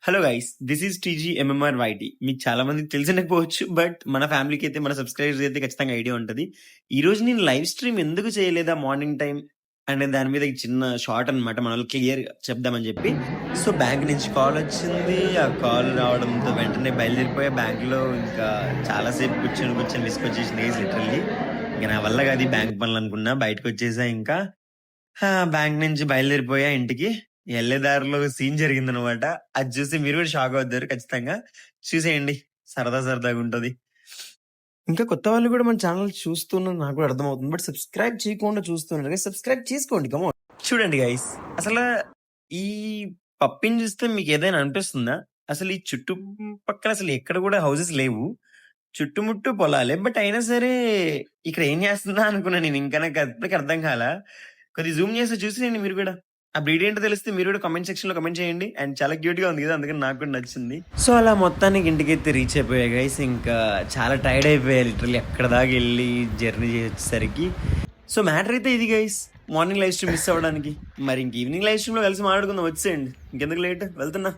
Hello guys, this is TG MMR YT. మీకు చాలా మందికి తెలిసినకపోవచ్చు, బట్ మన ఫ్యామిలీకి అయితే, మన సబ్స్క్రైబర్స్ అయితే ఖచ్చితంగా ఐడియా ఉంటుంది. ఈ రోజు నేను లైవ్ స్ట్రీమ్ ఎందుకు చేయలేదా మార్నింగ్ టైం అనే దాని మీద ఈ చిన్న షార్ట్ అనమాట, మన వాళ్ళు క్లియర్ చెప్దామని చెప్పి. సో బ్యాంక్ నుంచి కాల్ వచ్చింది. ఆ కాల్ రావడంతో వెంటనే బయలుదేరిపోయా బ్యాంక్లో. ఇంకా చాలాసేపు కూర్చొని విసుకొచ్చేసింది లిటరల్లీ. ఇంకా నా వల్ల కాదు ఈ బ్యాంక్ పనులు అనుకున్నా, బయటకు వచ్చేసా. ఇంకా బ్యాంక్ నుంచి బయలుదేరిపోయా ఇంటికి. ఎళ్ళే దారిలో సీన్ జరిగిందనమాట. అది చూసి మీరు కూడా షాక్ అవుతారు ఖచ్చితంగా. చూసేయండి. సరదాగా ఉంటది. ఇంకా కొత్త వాళ్ళు కూడా మన ఛానల్ చూస్తున్నారు నాకు కూడా అర్థమవుతుంది. బట్ సబ్స్క్రైబ్ చేయకుండా చూస్తున్నారు గైస్. సబ్స్క్రైబ్ చేసుకోండి. కమాన్. చూడండి గైస్, అసలు ఈ పప్పిని చూస్తే మీకు ఏదైనా అనిపిస్తుందా? అసలు ఈ చుట్టుపక్కల అసలు ఎక్కడ కూడా హౌసెస్ లేవు. చుట్టుముట్టు పొలాలే. బట్ అయినా సరే ఇక్కడ ఏం చేస్తుందా అనుకున్నా నేను. ఇంకా నాకు అప్పటికి అర్థం కాలా. కొద్దిగా జూమ్ చేసి చూసేయండి మీరు కూడా. ఆ బ్రీడ్ ఏంటో తెలిస్తే మీరు కూడా కామెంట్ సెక్షన్ లో కామెంట్ చేయండి. అండ్ చాలా క్యూట్ గా ఉంది కదా, అందుకని నాకు కూడా నచ్చింది. సో అలా మొత్తానికి ఇంటికైతే రీచ్ అయిపోయా గైస్. ఇంకా చాలా టైర్డ్ అయిపోయా లిటరల్లీ ఎక్కడ దాకా వెళ్ళి జర్నీ చేసేసరికి. సో మ్యాటర్ అయితే ఇది guys, morning live stream miss అవ్వడానికి. మరి ఇంక ఈవినింగ్ లైవ్ స్ట్రీమ్ లో కలిసి మాట్లాడుకుందాం. వచ్చేయండి, ఇంకెందుకు లేట్, వెళ్తున్నా.